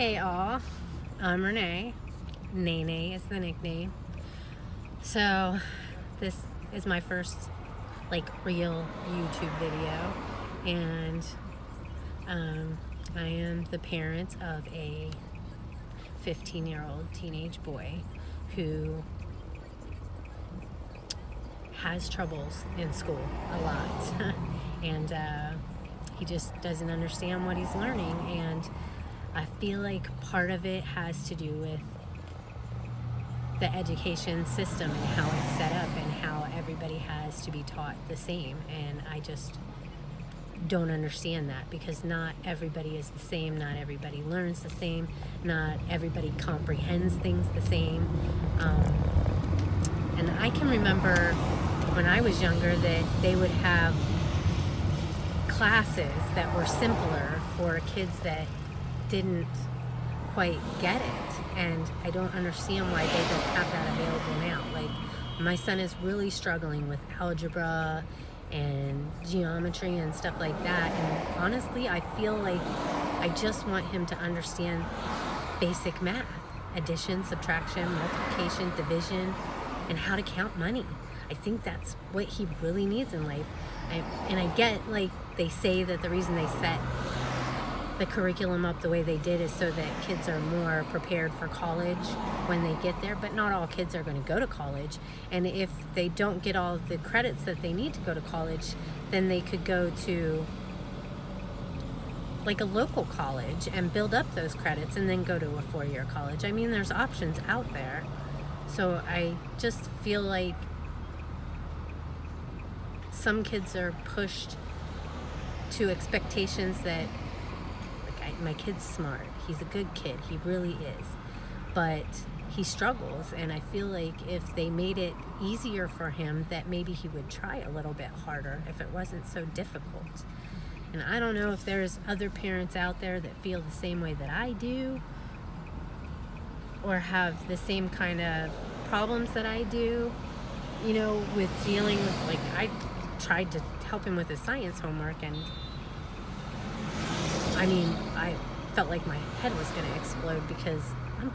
Hey all, I'm Renee. Nene is the nickname. So this is my first real YouTube video, and I am the parent of a 15-year-old teenage boy who has troubles in school a lot and he just doesn't understand what he's learning, and I feel like part of it has to do with the education system and how it's set up and how everybody has to be taught the same, and I just don't understand that, because not everybody is the same, not everybody learns the same, not everybody comprehends things the same. And I can remember when I was younger that they would have classes that were simpler for kids that didn't quite get it, and I don't understand why they don't have that available now. Like, my son is really struggling with algebra and geometry and stuff like that, and honestly I feel like I just want him to understand basic math, addition, subtraction, multiplication, division, and how to count money. I think that's what he really needs in life. And I get, they say that the reason they set the curriculum up the way they did is so that kids are more prepared for college when they get there, but not all kids are going to go to college, and if they don't get all the credits that they need to go to college, then they could go to a local college and build up those credits and then go to a four-year college. I mean, there's options out there. So I just feel like some kids are pushed to expectations that, my kid's smart, he's a good kid, he really is, but he struggles, and I feel like if they made it easier for him, that maybe he would try a little bit harder if it wasn't so difficult. And I don't know if there's other parents out there that feel the same way that I do, or have the same kind of problems that I do, with dealing with, I tried to help him with his science homework, and I mean, I felt like my head was going to explode, because I'm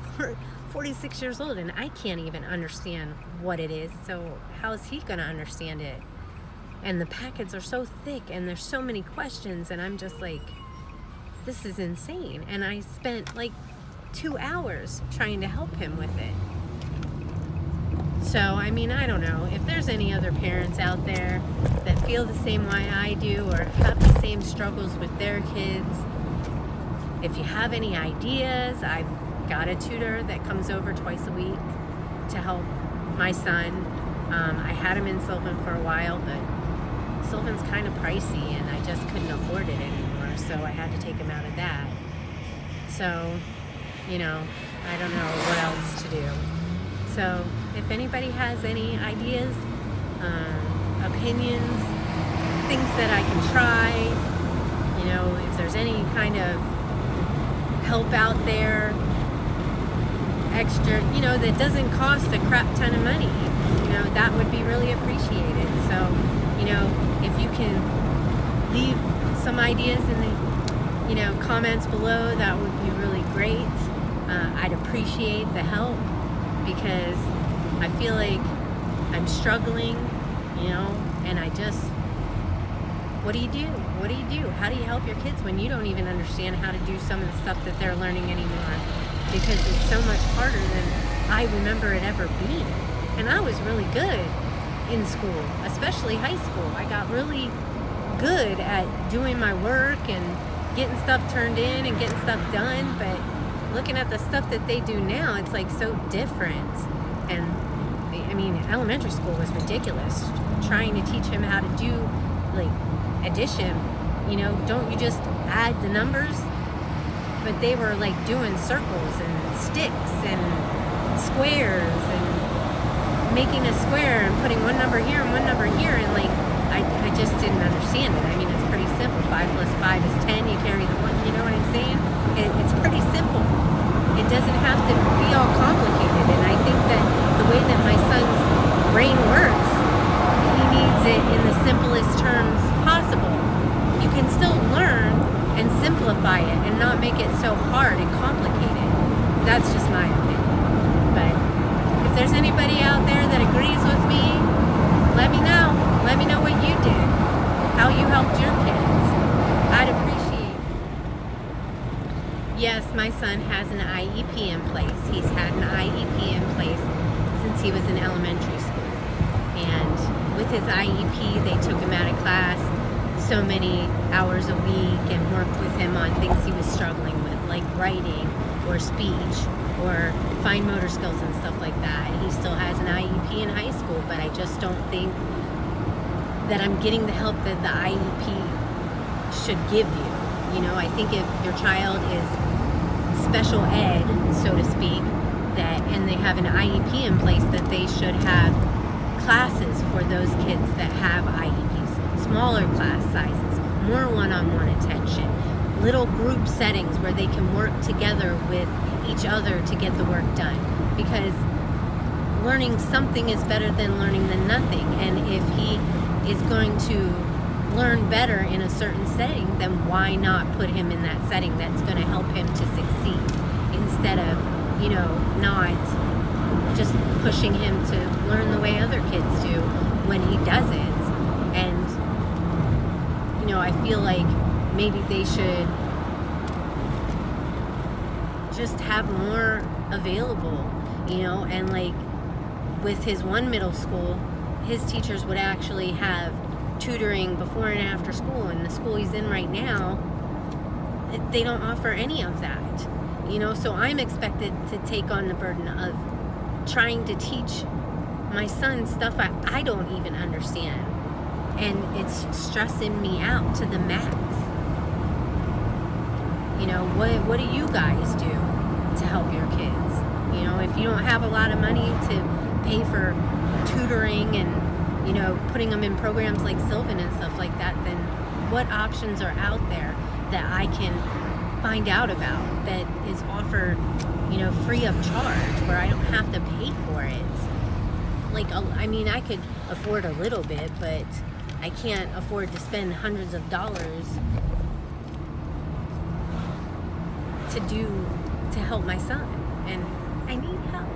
46 years old and I can't even understand what it is. So how is he going to understand it? And the packets are so thick and there's so many questions, and I'm just like, this is insane. And I spent 2 hours trying to help him with it. So, I mean, I don't know if there's any other parents out there that feel the same way I do, or have the same struggles with their kids. If you have any ideas, I've got a tutor that comes over twice a week to help my son. I had him in Sylvan for a while, but Sylvan's kind of pricey and I just couldn't afford it anymore, so I had to take him out of that. So, I don't know what else to do. So if anybody has any ideas, opinions, things that I can try, if there's any kind of help out there, extra, that doesn't cost a crap ton of money, that would be really appreciated. So, if you can leave some ideas in the, comments below, that would be really great. I'd appreciate the help, because I feel like I'm struggling, and I just, what do you do? What do you do? How do you help your kids when you don't even understand how to do some of the stuff that they're learning anymore? Because it's so much harder than I remember it ever being. And I was really good in school, especially high school. I got really good at doing my work and getting stuff turned in and getting stuff done, but looking at the stuff that they do now, it's so different. And I mean, elementary school was ridiculous. Trying to teach him how to do addition, don't you just add the numbers? But they were doing circles and sticks and squares and making a square and putting one number here and one number here, and I just didn't understand it. I mean, it's pretty simple. 5 plus 5 is 10. You carry the 1, you know what I'm saying? It's pretty simple. It doesn't have to be all complicated, and I think that the way that my son's brain works, he needs it in the simplest terms possible. You can still learn and simplify it and not make it so so hard and complicated. That's just my opinion. But if there's anybody out there that agrees with me, let me know. Let me know what you did, how you helped your kids. I'd appreciate it. Yes, my son has an IEP in place. He's had an IEP in place since he was in elementary school. And with his IEP, they took him out of class so many hours a week and worked with him on things he was struggling with, like writing or speech or fine motor skills and stuff like that. He still has an IEP in high school, but I just don't think that I'm getting the help that the IEP should give you. You know, I think if your child is special ed, so to speak, and they have an IEP in place, that they should have classes for those kids that have IEPs, smaller class sizes, more one-on-one attention, little group settings where they can work together with each other to get the work done. Because learning something is better than learning than nothing. And if he is going to learn better in a certain setting, then why not put him in that setting that's going to help him to succeed, instead of, you know, not just pushing him to learn the way other kids do when he doesn't. And, you know, I feel like maybe they should just have more available, you know, and like with his one middle school, his teachers would actually have tutoring before and after school. And the school he's in right now, they don't offer any of that, you know. So I'm expected to take on the burden of trying to teach my son stuff I don't even understand, and it's stressing me out to the max. You know, what do you guys do to help your kids? You know, if you don't have a lot of money to pay for tutoring and, you know, putting them in programs like Sylvan and stuff like that, then what options are out there that I can find out about that is offered, you know, free of charge, where I don't have to pay for it? Like, I mean, I could afford a little bit, but I can't afford to spend hundreds of dollars to help my son, and I need help.